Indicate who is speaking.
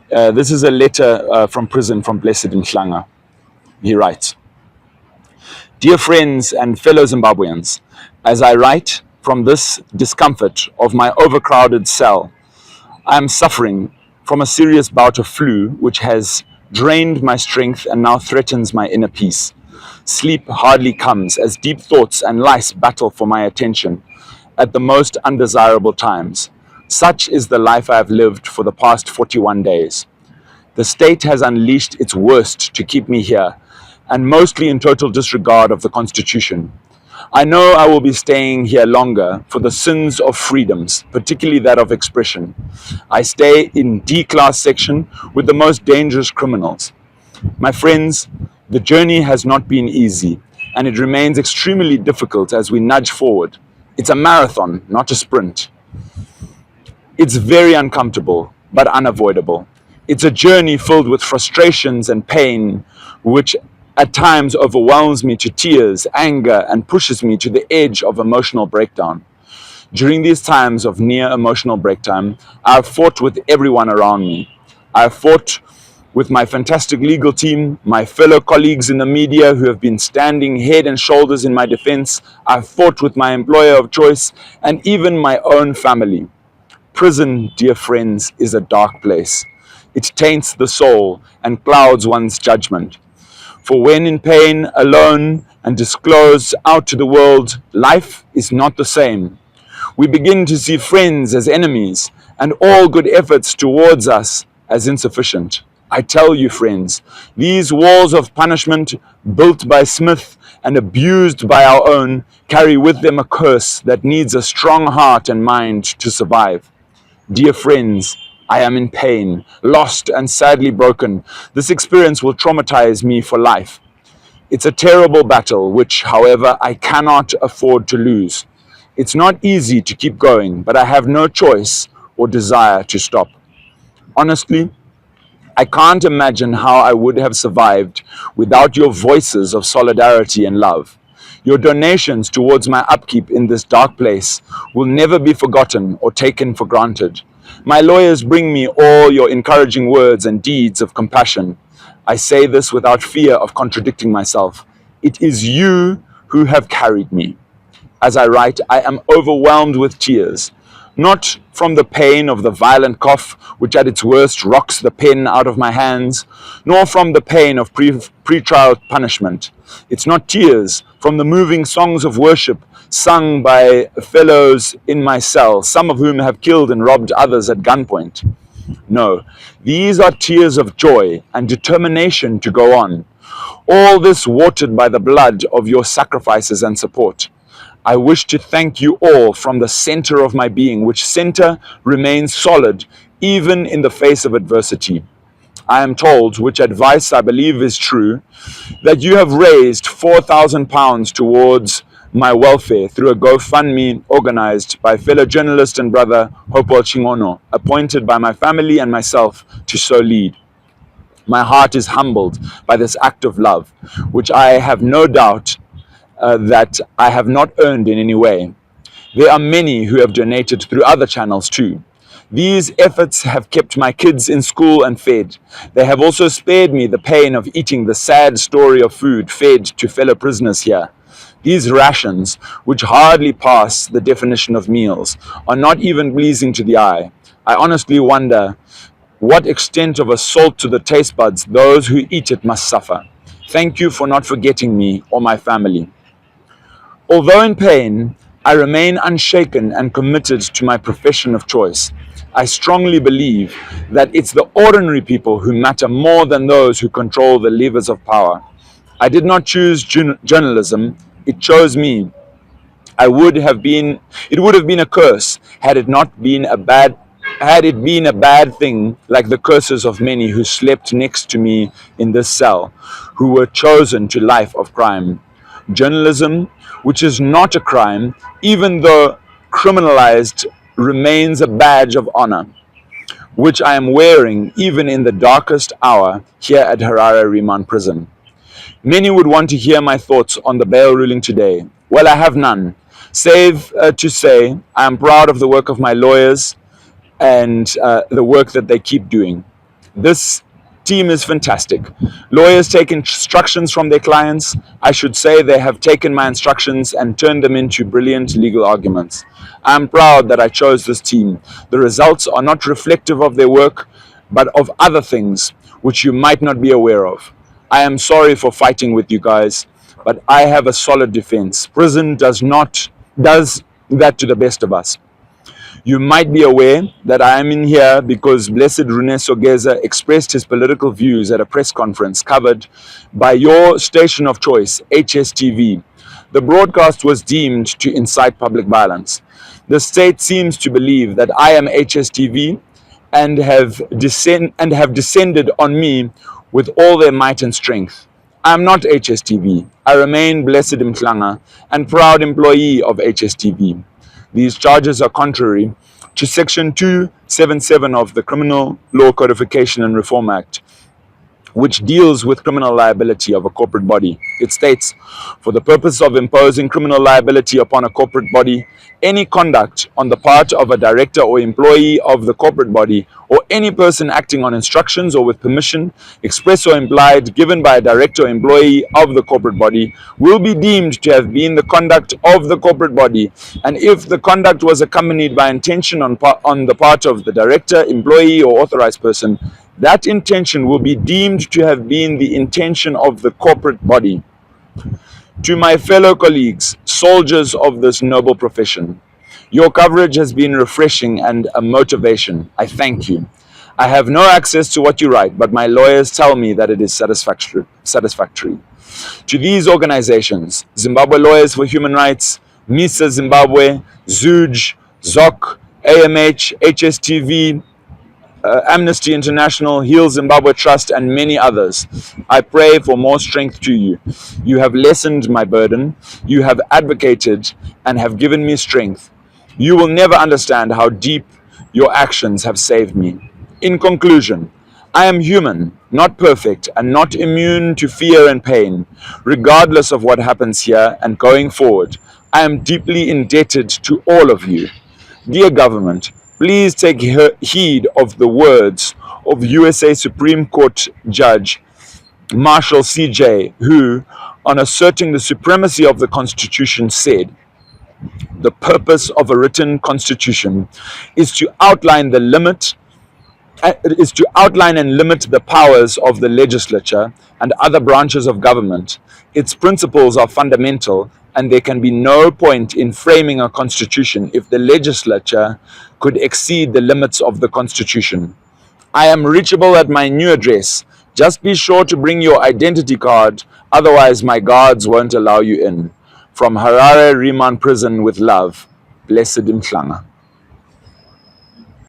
Speaker 1: This is a letter from prison from Blessed Mhlanga. He writes, "Dear friends and fellow Zimbabweans, as I write from this discomfort of my overcrowded cell, I am suffering from a serious bout of flu which has drained my strength and now threatens my inner peace. Sleep hardly comes as deep thoughts and lice battle for my attention at the most undesirable times. Such is the life I have lived for the past 41 days. The state has unleashed its worst to keep me here, and mostly in total disregard of the Constitution. I know I will be staying here longer for the sins of freedoms, particularly that of expression. I stay in D-class section with the most dangerous criminals. My friends, the journey has not been easy, and it remains extremely difficult as we nudge forward. It's a marathon, not a sprint. It's very uncomfortable, but unavoidable. It's a journey filled with frustrations and pain, which at times overwhelms me to tears, anger, and pushes me to the edge of emotional breakdown. During these times of near emotional breakdown, I have fought with everyone around me. I have fought with my fantastic legal team, my fellow colleagues in the media who have been standing head and shoulders in my defense. I've fought with my employer of choice and even my own family. Prison, dear friends, is a dark place. It taints the soul and clouds one's judgment. For when in pain, alone, and disclosed out to the world, life is not the same. We begin to see friends as enemies and all good efforts towards us as insufficient. I tell you, friends, these walls of punishment, built by Smith and abused by our own, carry with them a curse that needs a strong heart and mind to survive. Dear friends, I am in pain, lost and sadly broken. This experience will traumatize me for life. It's a terrible battle, which, however, I cannot afford to lose. It's not easy to keep going, but I have no choice or desire to stop. Honestly, I can't imagine how I would have survived without your voices of solidarity and love. Your donations towards my upkeep in this dark place will never be forgotten or taken for granted. My lawyers bring me all your encouraging words and deeds of compassion. I say this without fear of contradicting myself. It is you who have carried me. As I write, I am overwhelmed with tears, not from the pain of the violent cough, which at its worst rocks the pen out of my hands, nor from the pain of pre-trial punishment. It's not tears from the moving songs of worship sung by fellows in my cell, some of whom have killed and robbed others at gunpoint. No, these are tears of joy and determination to go on. All this watered by the blood of your sacrifices and support. I wish to thank you all from the center of my being, which center remains solid even in the face of adversity. I am told, which advice I believe is true, that you have raised £4,000 towards my welfare through a GoFundMe organized by fellow journalist and brother Hopewell Chingono, appointed by my family and myself to so lead. My heart is humbled by this act of love, which I have no doubt that I have not earned in any way. There are many who have donated through other channels too. These efforts have kept my kids in school and fed. They have also spared me the pain of eating the sad story of food fed to fellow prisoners here. These rations, which hardly pass the definition of meals, are not even pleasing to the eye. I honestly wonder what extent of assault to the taste buds those who eat it must suffer. Thank you for not forgetting me or my family. Although in pain, I remain unshaken and committed to my profession of choice. I strongly believe that it's the ordinary people who matter more than those who control the levers of power. I did not choose journalism, it chose me. It would have been a curse had it been a bad thing, like the curses of many who slept next to me in this cell, who were chosen to life of crime. Journalism, which is not a crime, even though criminalized, remains a badge of honor, which I am wearing even in the darkest hour here at Harare Remand Prison. Many would want to hear my thoughts on the bail ruling today. Well, I have none, save to say I am proud of the work of my lawyers and the work that they keep doing. This team is fantastic. Lawyers take instructions from their clients. I should say they have taken my instructions and turned them into brilliant legal arguments. I'm proud that I chose this team. The results are not reflective of their work, but of other things which you might not be aware of. I am sorry for fighting with you guys, but I have a solid defense. Prison does that to the best of us. You might be aware that I am in here because Blessed Rune Sogeza expressed his political views at a press conference covered by your station of choice, HSTV. The broadcast was deemed to incite public violence. The state seems to believe that I am HSTV and have descended on me with all their might and strength. I am not HSTV. I remain Blessed Mhlanga and proud employee of HSTV. These charges are contrary to Section 277 of the Criminal Law Codification and Reform Act, which deals with criminal liability of a corporate body. It states, for the purpose of imposing criminal liability upon a corporate body, any conduct on the part of a director or employee of the corporate body or any person acting on instructions or with permission, express or implied, given by a director or employee of the corporate body will be deemed to have been the conduct of the corporate body, and if the conduct was accompanied by intention on the part of the director, employee or authorized person, that intention will be deemed to have been the intention of the corporate body. To my fellow colleagues, soldiers of this noble profession, your coverage has been refreshing and a motivation. I thank you. I have no access to what you write, but my lawyers tell me that it is satisfactory. To these organizations, Zimbabwe Lawyers for Human Rights, MISA Zimbabwe, ZUJ, ZOC, AMH, HSTV, Amnesty International, Heal Zimbabwe Trust, and many others. I pray for more strength to you. You have lessened my burden. You have advocated and have given me strength. You will never understand how deep your actions have saved me. In conclusion, I am human, not perfect, and not immune to fear and pain. Regardless of what happens here and going forward, I am deeply indebted to all of you. Dear government, please take heed of the words of USA Supreme Court Judge Marshall C.J., who, on asserting the supremacy of the Constitution, said, "The purpose of a written constitution is to outline and limit the powers of the legislature and other branches of government. Its principles are fundamental, and there can be no point in framing a constitution if the legislature could exceed the limits of the Constitution. I am reachable at my new address. Just be sure to bring your identity card, otherwise my guards won't allow you in. From Harare Remand Prison with love, Blessed Mhlanga."